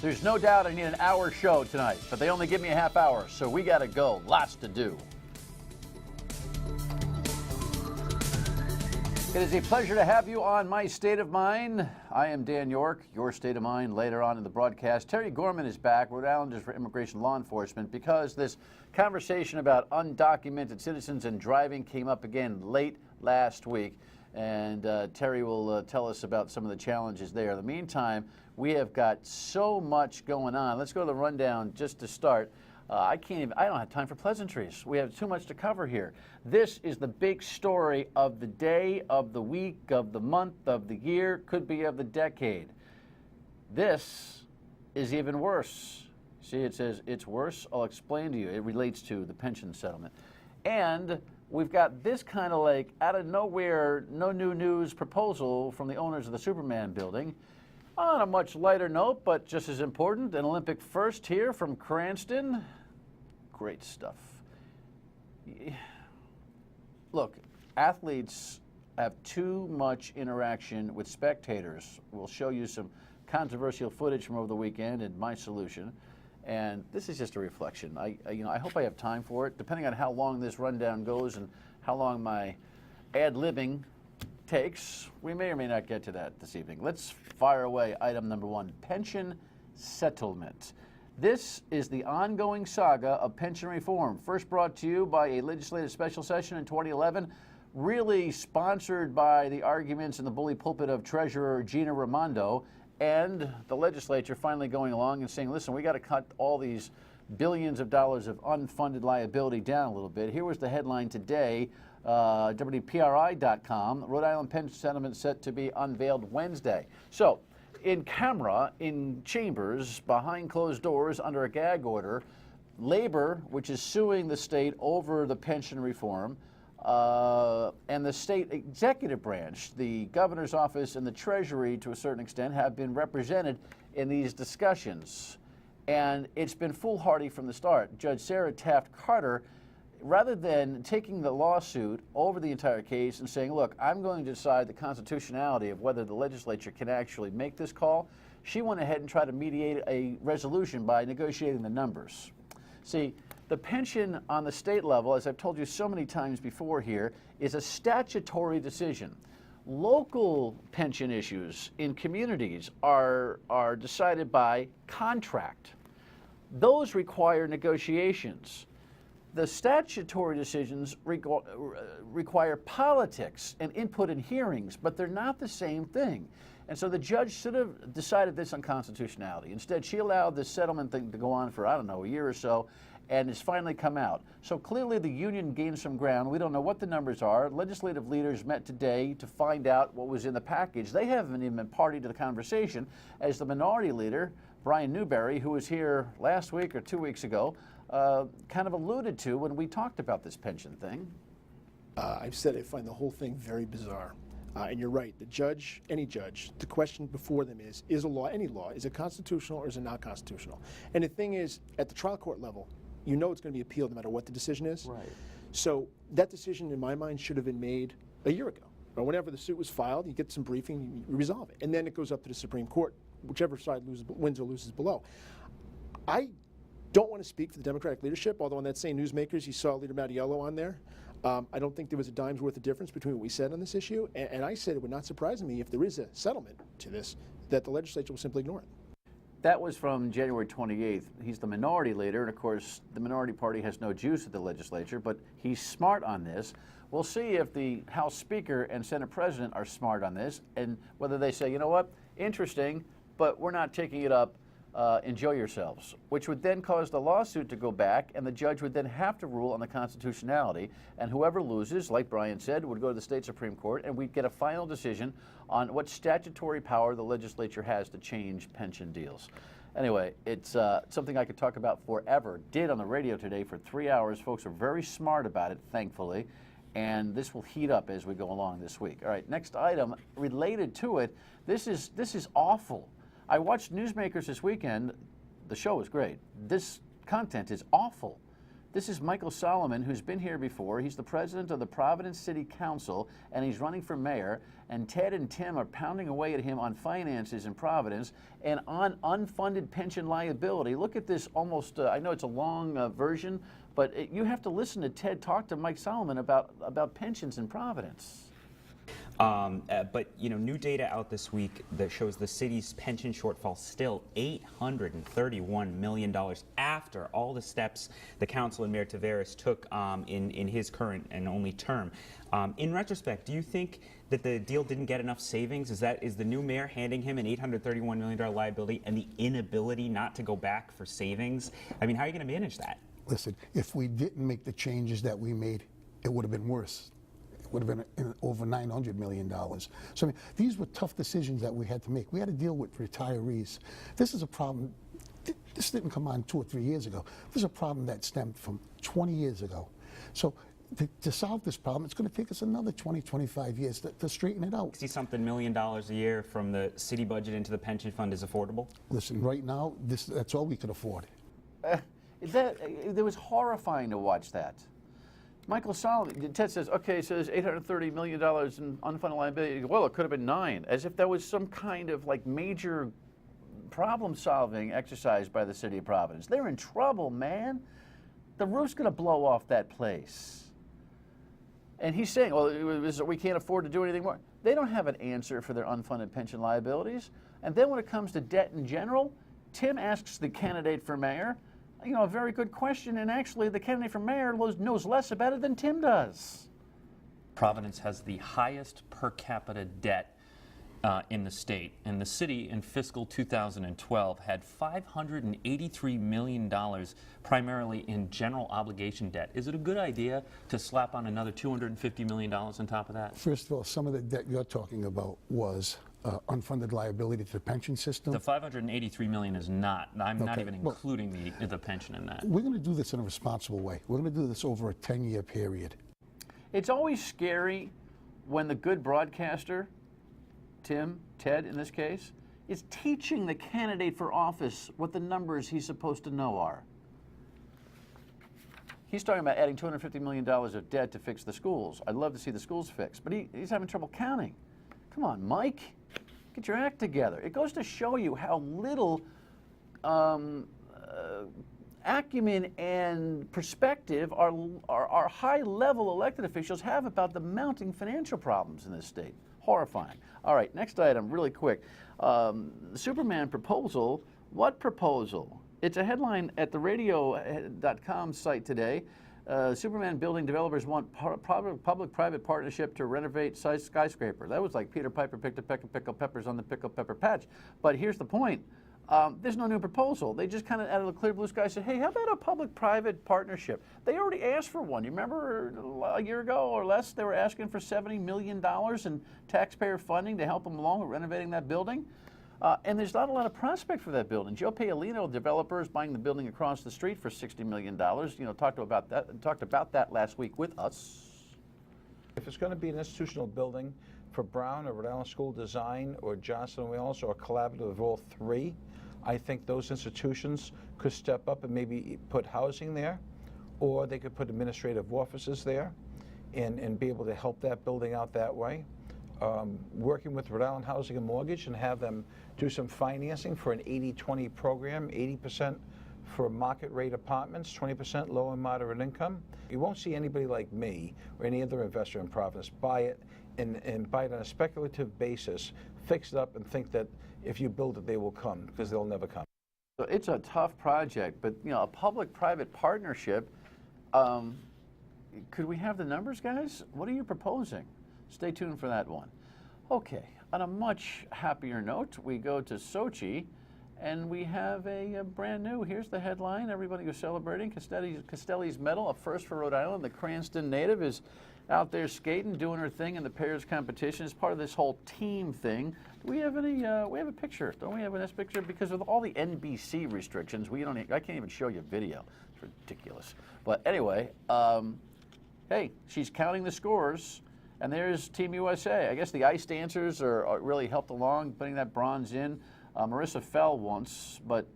There's no doubt I need an hour show tonight, but they only give me a half hour, so we got to go. Lots to do. It is a pleasure to have you on My State of Mind. I am Dan Yorke, your State of Mind later on in the broadcast. Terry Gorman is back, Rhode Islanders for Immigration Law Enforcement, because this conversation about undocumented citizens and driving came up again late last week. And Terry will tell us about some of the challenges there. In the meantime, we have got so much going on. Let's go to the rundown just to start. I don't have time for pleasantries. We have too much to cover here. This is the big story of the day, of the week, of the month, of the year, could be of the decade. This is even worse. See, it says it's worse. I'll explain to you. It relates to the pension settlement. And we've got this kind of like out of nowhere, no new news proposal from the owners of the Superman building. On a much lighter note, but just as important, an Olympic first here from Cranston. Great stuff. Look, athletes have too much interaction with spectators. We'll show you some controversial footage from over the weekend and my solution. And this is just a reflection. I hope I have time for it, depending on how long this rundown goes and how long my ad-libbing takes. We may or may not get to that this evening. Let's fire away item number one, pension settlement. This is the ongoing saga of pension reform, first brought to you by a legislative special session in 2011, really sponsored by the arguments in the bully pulpit of Treasurer Gina Raimondo, and the legislature finally going along and saying, listen, we got to cut all these billions of dollars of unfunded liability down a little bit. Here was the headline today, WPRI.com, Rhode Island pension settlement set to be unveiled Wednesday. So, in camera, in chambers, behind closed doors, under a gag order, Labor, which is suing the state over the pension reform, and the state executive branch, the governor's office and the Treasury, to a certain extent, have been represented in these discussions. And it's been foolhardy from the start. Judge Sarah Taft Carter, rather than taking the lawsuit over the entire case and saying, look, I'm going to decide the constitutionality of whether the legislature can actually make this call, she went ahead and tried to mediate a resolution by negotiating the numbers. See, the pension on the state level, as I've told you so many times before here, is a statutory decision. Local pension issues in communities are decided by contract. Those require negotiations. The statutory decisions require politics and input in hearings, but they're not the same thing. And so the judge should have decided this on constitutionality. Instead, she allowed this settlement thing to go on for, I don't know, a year or so, and it's finally come out. So clearly the union gained some ground. We don't know what the numbers are. Legislative leaders met today to find out what was in the package. They haven't even been party to the conversation, as the minority leader, Brian Newberry, who was here last week or 2 weeks ago, kind of alluded to when we talked about this pension thing. I've said I find the whole thing very bizarre. And you're right, the judge, any judge, the question before them is a law, any law, is it constitutional or is it not constitutional? And the thing is, at the trial court level, you know it's going to be appealed no matter what the decision is. Right. So that decision, in my mind, should have been made a year ago. Or whenever the suit was filed, you get some briefing, you resolve it. And then it goes up to the Supreme Court, whichever side wins or loses below. I don't want to speak for the Democratic leadership, although on that same Newsmakers, you saw Leader Mattiello on there. I don't think there was a dime's worth of difference between what we said on this issue, and I said it would not surprise me if there is a settlement to this, that the legislature will simply ignore it. That was from January 28th. He's the minority leader, and of course, the minority party has no juice at the legislature, but he's smart on this. We'll see if the House Speaker and Senate President are smart on this, and whether they say, you know what, interesting, but we're not taking it up. Enjoy yourselves, which would then cause the lawsuit to go back, and the judge would then have to rule on the constitutionality, and whoever loses, like Brian said, would go to the state Supreme Court, and we'd get a final decision on what statutory power the legislature has to change pension deals. Anyway, it's something I could talk about forever. Did on the radio today for 3 hours. Folks are very smart about it, thankfully, and this will heat up as we go along this week. All right, next item related to it. This is awful. I watched Newsmakers this weekend. The show was great. This content is awful. This is Michael Solomon, who's been here before. He's the president of the Providence City Council, and he's running for mayor. And Ted and Tim are pounding away at him on finances in Providence and on unfunded pension liability. Look at this almost, I know it's a long version, but you have to listen to Ted talk to Mike Solomon about pensions in Providence. But new data out this week that shows the city's pension shortfall still $831 million after all the steps the council and Mayor Taveras took in his current and only term. In retrospect, do you think that the deal didn't get enough savings? Is the new mayor handing him an $831 million liability and the inability not to go back for savings? I mean, how are you going to manage that? Listen, if we didn't make the changes that we made, it would have been worse. Would have been over $900 million. So I mean, these were tough decisions that we had to make. We had to deal with retirees. This is a problem. This didn't come on 2 or 3 years ago. This is a problem that stemmed from 20 years ago. So to solve this problem, it's going to take us another 20, 25 years to straighten it out. $60-something million a year from the city budget into the pension fund is affordable? Listen, right now, that's all we could afford. It was horrifying to watch that. Michael Solomon, Ted says, okay, so there's $830 million in unfunded liability. Well, it could have been 9, as if that was some kind of like major problem-solving exercise by the city of Providence. They're in trouble, man. The roof's going to blow off that place. And he's saying, well, we can't afford to do anything more. They don't have an answer for their unfunded pension liabilities. And then when it comes to debt in general, Tim asks the candidate for mayor, a very good question, and actually the candidate for mayor knows less about it than Tim does. Providence has the highest per capita debt in the state, and the city in fiscal 2012 had $583 million primarily in general obligation debt. Is it a good idea to slap on another $250 million on top of that? First of all, some of the debt you're talking about was unfunded liability to the pension system. The $583 million is not. I'm not even including the pension in that. We're going to do this in a responsible way. We're going to do this over a 10-year period. It's always scary when the good broadcaster, Ted in this case, is teaching the candidate for office what the numbers he's supposed to know are. He's talking about adding $250 million of debt to fix the schools. I'd love to see the schools fixed, but he's having trouble counting. Come on, Mike, get your act together. It goes to show you how little acumen and perspective our high-level elected officials have about the mounting financial problems in this state. Horrifying. All right, next item, really quick. Superman proposal. What proposal? It's a headline at the radio.com site today. Superman building developers want public-private partnership to renovate skyscraper. That was like Peter Piper picked a peck of pickled peppers on the pickled pepper patch. But here's the point. There's no new proposal. They just kind of out of the clear blue sky said, hey, how about a public-private partnership? They already asked for one. You remember a year ago or less, they were asking for $70 million in taxpayer funding to help them along with renovating that building. And there's not a lot of prospect for that building. Joe Paolino, developer, is buying the building across the street for $60 million. Talked about that last week with us. If it's going to be an institutional building for Brown or Rhode Island School Design or Johnson & Wales or a collaborative of all three, I think those institutions could step up and maybe put housing there, or they could put administrative offices there and be able to help that building out that way. Working with Rhode Island Housing and Mortgage and have them do some financing for an 80-20 program, 80% for market rate apartments, 20% low and moderate income. You won't see anybody like me or any other investor in Providence buy it and buy it on a speculative basis, fix it up and think that if you build it, they will come, because they'll never come. So it's a tough project, but a public-private partnership, could we have the numbers, guys? What are you proposing? Stay tuned for that one. Okay, on a much happier note, we go to Sochi, and we have a brand new, here's the headline, everybody was celebrating Castelli's medal, a first for Rhode Island. The Cranston native is out there skating, doing her thing in the pairs competition. It's part of this whole team thing. Do we have any, we have a picture, don't we have a nice picture? Because of all the NBC restrictions, I can't even show you video. It's ridiculous. But anyway, hey, she's counting the scores. And there's Team USA. I guess the ice dancers are really helped along putting that bronze in. Marissa fell once, but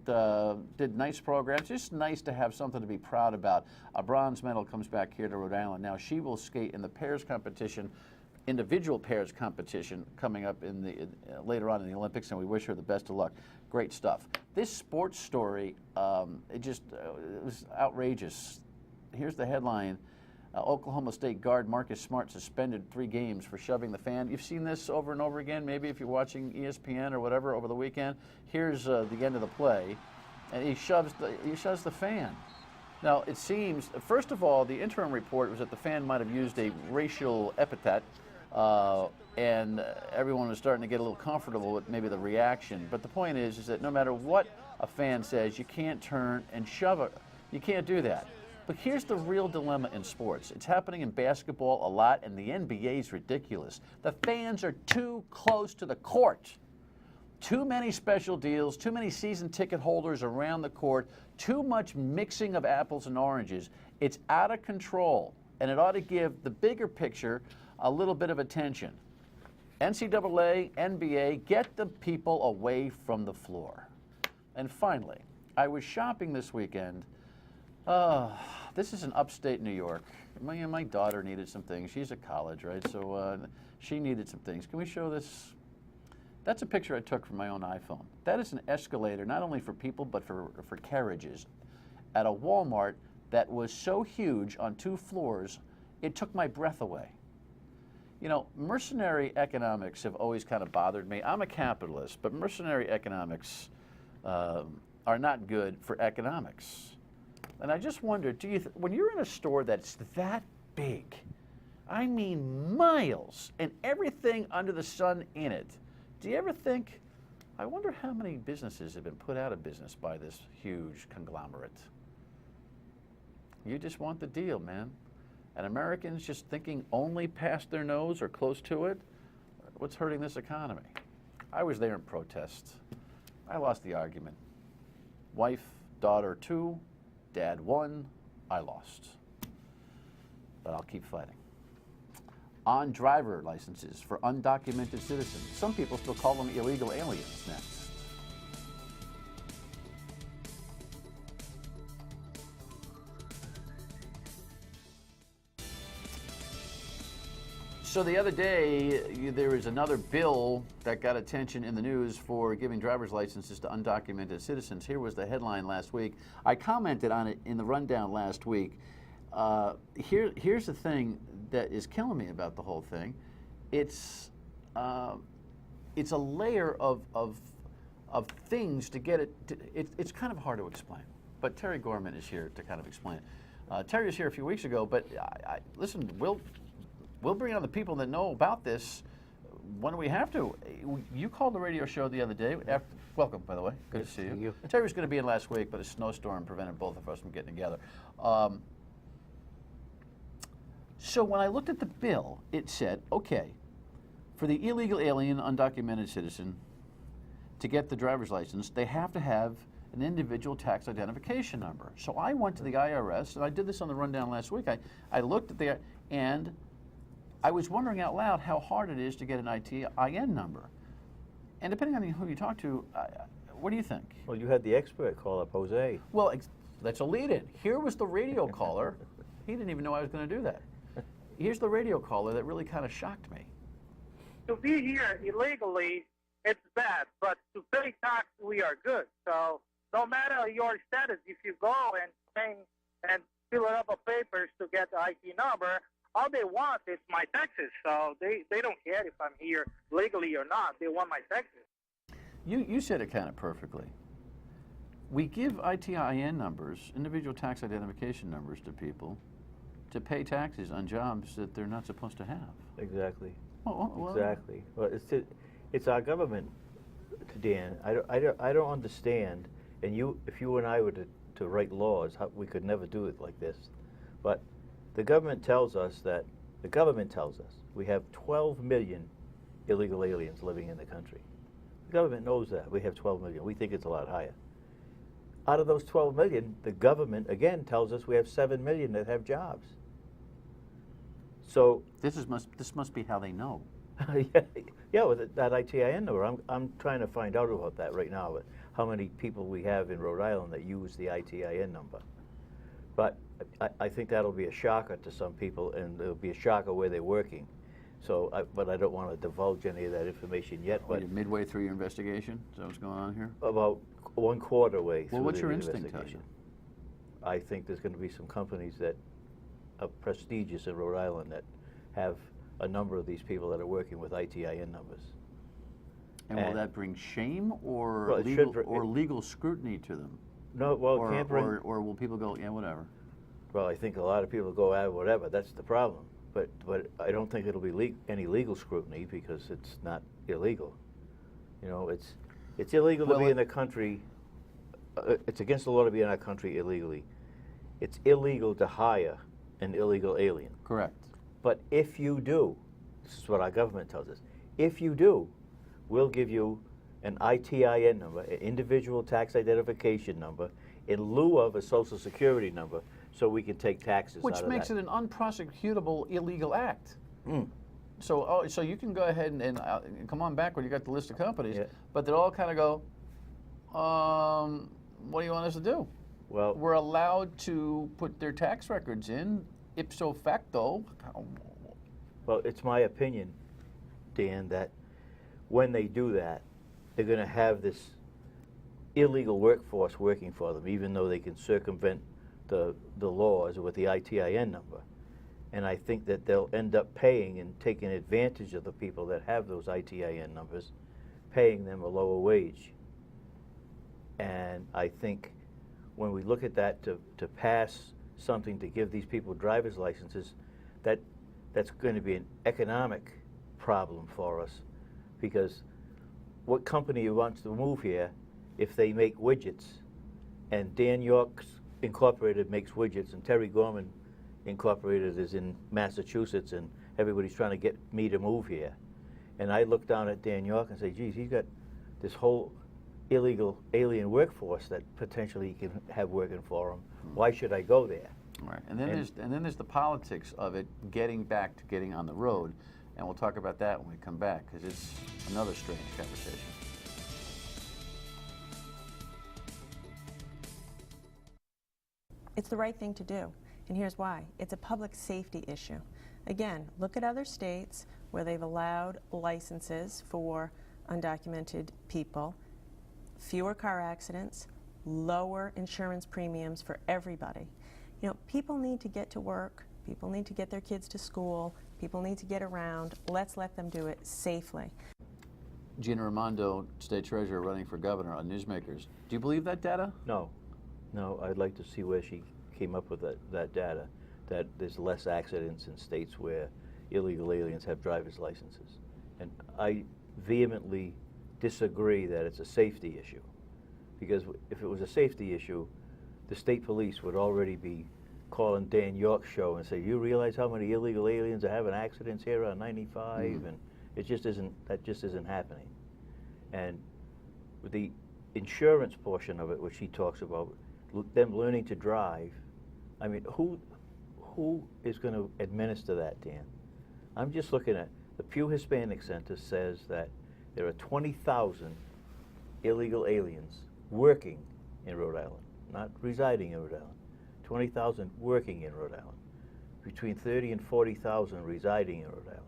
did nice programs. Just nice to have something to be proud about. A bronze medal comes back here to Rhode Island. Now she will skate in the pairs competition, individual pairs competition coming up in the later on in the Olympics, and we wish her the best of luck. Great stuff. This sports story, it was outrageous. Here's the headline. Oklahoma State guard Marcus Smart suspended 3 games for shoving the fan. You've seen this over and over again, maybe if you're watching ESPN or whatever over the weekend. Here's the end of the play, and he shoves the fan. Now, it seems, first of all, the interim report was that the fan might have used a racial epithet, and everyone was starting to get a little comfortable with maybe the reaction. But the point is that no matter what a fan says, you can't turn and shove it. You can't do that. But here's the real dilemma in sports. It's happening in basketball a lot, and the NBA is ridiculous. The fans are too close to the court. Too many special deals, too many season ticket holders around the court, too much mixing of apples and oranges. It's out of control, and it ought to give the bigger picture a little bit of attention. NCAA, NBA, get the people away from the floor. And finally, I was shopping this weekend. This is in upstate New York. My daughter needed some things. She's at college, right? So she needed some things. Can we show this? That's a picture I took from my own iPhone. That is an escalator, not only for people, but for carriages, at a Walmart that was so huge on 2 floors, it took my breath away. You know, mercenary economics have always kind of bothered me. I'm a capitalist, but mercenary economics are not good for economics. And I just wonder, when you're in a store that's that big, I mean miles, and everything under the sun in it, do you ever think, I wonder how many businesses have been put out of business by this huge conglomerate? You just want the deal, man. And Americans just thinking only past their nose or close to it? What's hurting this economy? I was there in protest. I lost the argument. Wife, daughter 2, Dad 1, I lost. But I'll keep fighting. On driver licenses for undocumented citizens. Some people still call them illegal aliens next. So the other day, there was another bill that got attention in the news for giving driver's licenses to undocumented citizens. Here was the headline last week. I commented on it in the rundown last week. Here's the thing that is killing me about the whole thing. It's a layer of things to get it. It's kind of hard to explain. But Terry Gorman is here to kind of explain it. Terry was here a few weeks ago, but listen, We'll bring on the people that know about this when we have to. You called the radio show the other day. Welcome, by the way. Good to see you. Terry was going to be in last week, but a snowstorm prevented both of us from getting together. So when I looked at the bill, it said, okay, for the illegal alien, undocumented citizen, to get the driver's license, they have to have an individual tax identification number. So I went to the IRS, and I did this on the rundown last week. I looked at and I was wondering out loud how hard it is to get an ITIN number. And depending on who you talk to, what do you think? Well, you had the expert call up, Jose. Well, that's a lead-in. Here was the radio caller. He didn't even know I was going to do that. Here's the radio caller that really kind of shocked me. To be here illegally, it's bad, but to pay tax, we are good. So no matter your status, if you go and fill up a papers to get the IT number, all they want is my taxes. So they don't care if I'm here legally or not. They want my taxes. You said it kind of perfectly. We give ITIN numbers, individual tax identification numbers, to people to pay taxes on jobs that they're not supposed to have. Exactly. Well, exactly. Well, it's our government, Dan. I don't understand. And if you and I were to write laws, we could never do it like this. But the government tells us we have 12 million illegal aliens living in the country. The government knows that. We have 12 million. We think it's a lot higher. Out of those 12 million, the government, again, tells us we have 7 million that have jobs. So this must be how they know. Yeah, with that ITIN number. I'm trying to find out about that right now, but how many people we have in Rhode Island that use the ITIN number. But I think that'll be a shocker to some people, and it'll be a shocker where they're working. So, but I don't want to divulge any of that information yet. Well, But you're midway through your investigation? Is that what's going on here? about 1/4 way through Well, what's the your instinct tell investigation. you? I think there's going to be some companies that are prestigious in Rhode Island that have a number of these people that are working with ITIN numbers. And will that bring shame or Well, it legal should or legal scrutiny to them? No, well, Or, it can't bring. or will people go, yeah, whatever? Well, I think a lot of people go, whatever. That's the problem. But I don't think it'll be any legal scrutiny because it's not illegal. You know, it's illegal to be in the country. It's against the law to be in our country illegally. It's illegal to hire an illegal alien. Correct. But if you do, this is what our government tells us, if you do, we'll give you an ITIN number, an individual tax identification number, in lieu of a social security number, so we can take taxes Which out of makes that. it an unprosecutable illegal act. Mm. So, so you can go ahead and come on back when you got the list of companies, Yeah. but they all kind of go, what do you want us to do? Well, We're allowed to put their tax records in, ipso facto. well, it's my opinion, Dan, that when they do that, they're going to have this illegal workforce working for them, even though they can circumvent the laws with the ITIN number. And I think that they'll end up paying and taking advantage of the people that have those ITIN numbers, paying them a lower wage. And I think when we look at that to pass something to give these people driver's licenses, that's going to be an economic problem for us, because what company wants to move here if they make widgets, and Dan Yorke's Incorporated makes widgets, and Terry Gorman Incorporated is in Massachusetts, and everybody's trying to get me to move here. And I look down at Dan Yorke and say, geez, he's got this whole illegal alien workforce that potentially he can have working for him. Why should I go there? Right, and then there's the politics of it getting back to getting on the road, and we'll talk about that when we come back, because it's another strange conversation. It's the right thing to do, and here's why. It's a public safety issue. Again, look at other states where they've allowed licenses for undocumented people, fewer car accidents, lower insurance premiums for everybody. You know, people need to get to work, people need to get their kids to school, people need to get around. Let's let them do it safely. Gina Raimondo, State Treasurer, running for governor on Newsmakers. Do you believe that data? No, I'd like to see where she came up with that data, that there's less accidents in states where illegal aliens have driver's licenses. And I vehemently disagree that it's a safety issue, because if it was a safety issue, the state police would already be calling Dan Yorke's show and say, you realize how many illegal aliens are having accidents here on 95? And it just isn't, that just isn't happening. And with the insurance portion of it, which he talks about, them learning to drive, I mean, who is going to administer that, Dan? I'm just looking at the Pew Hispanic Center says that there are 20,000 illegal aliens working in Rhode Island, not residing in Rhode Island. 20,000 working in Rhode Island, between 30 and 40,000 residing in Rhode Island.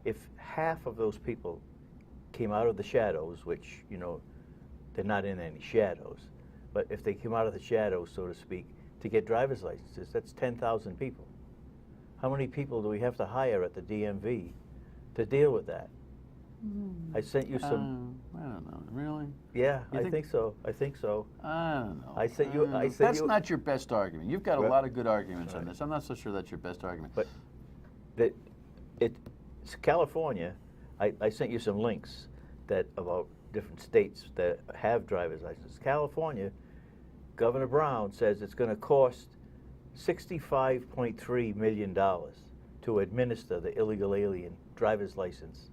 If half of those people came out of the shadows, which, you know, they're not in any shadows, but if they came out of the shadows, so to speak, to get driver's licenses, that's 10,000 people. How many people do we have to hire at the DMV to deal with that? I sent you some. I don't know. Really? Yeah, You I think so. I think so. I don't know. I sent you. I sent That's you. not your best argument. You've got a Right. lot of good arguments on Right. this. I'm not so sure that's your best argument. But it's California. I sent you some links that about different states that have driver's licenses. California, Governor Brown says it's going to cost $65.3 million to administer the illegal alien driver's license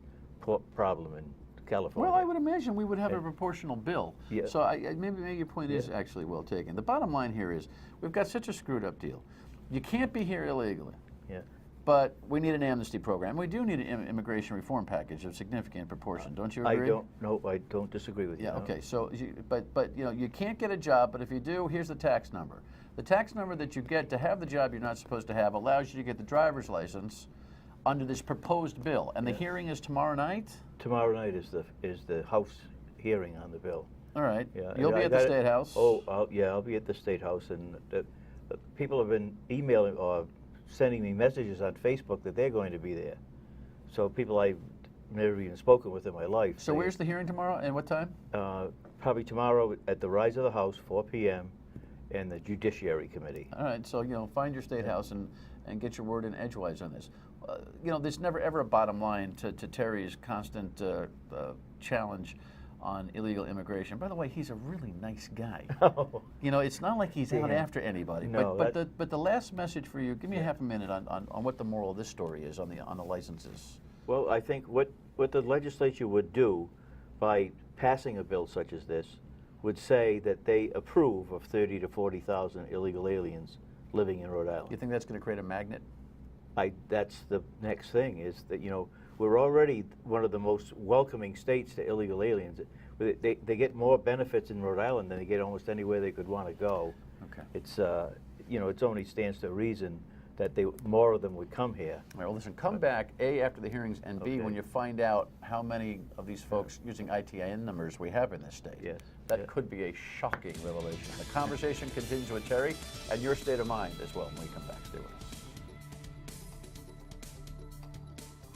problem in California. Well, I would imagine we would have a proportional bill. Yeah. So maybe your point is actually well taken. The bottom line here is we've got such a screwed up deal. You can't be here illegally. Yeah. but we need an amnesty program. We do need an immigration reform package of significant proportion. Don't you agree? I don't disagree with you. Yeah, no. okay. So, but you know, you can't get a job, but if you do, here's the tax number. The tax number that you get to have the job you're not supposed to have allows you to get the driver's license under this proposed bill. And the hearing is tomorrow night? Tomorrow night is the House hearing on the bill. All right. Yeah, You'll be at the State House? Oh, I'll be at the State House, and people have been emailing or sending me messages on Facebook that they're going to be there. So people I've never even spoken with in my life. So where's the hearing tomorrow, and what time? Probably tomorrow at the Rise of the House, 4 p.m., and the Judiciary Committee. All right, so, you know, find your State House and get your word in edgewise on this. You know, there's never ever a bottom line to Terry's constant challenge on illegal immigration. By the way, he's a really nice guy. Oh. You know, it's not like he's out after anybody. No, but the last message for you, give me a half a minute on what the moral of this story is on the licenses. Well, I think what the legislature would do by passing a bill such as this would say that they approve of 30 to 40,000 illegal aliens living in Rhode Island. You think that's going to create a magnet? That's the next thing, is that, you know, we're already one of the most welcoming states to illegal aliens. They get more benefits in Rhode Island than they get almost anywhere they could want to go. Okay. It's, you know, it only stands to reason that more of them would come here. All right, well, listen, come back, A, after the hearings, and B, when you find out how many of these folks using ITIN numbers we have in this state. Yes. That could be a shocking revelation. The conversation continues with Terry and your state of mind as well when we come back. Stay with us.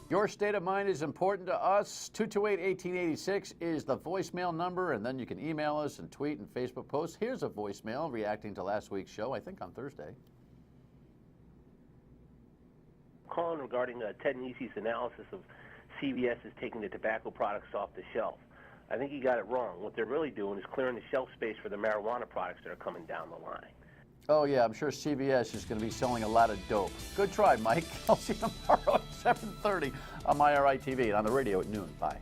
Your state of mind is important to us. 228-1886 is the voicemail number, and then you can email us and tweet and Facebook post. Here's a voicemail reacting to last week's show, I think on Thursday. Calling regarding Ted Nesi's analysis of CVS is taking the tobacco products off the shelf. I think he got it wrong. What they're really doing is clearing the shelf space for the marijuana products that are coming down the line. Oh, yeah, I'm sure CVS is going to be selling a lot of dope. Good try, Mike. I'll see you tomorrow at 7:30 on my RITV and on the radio at noon. Bye.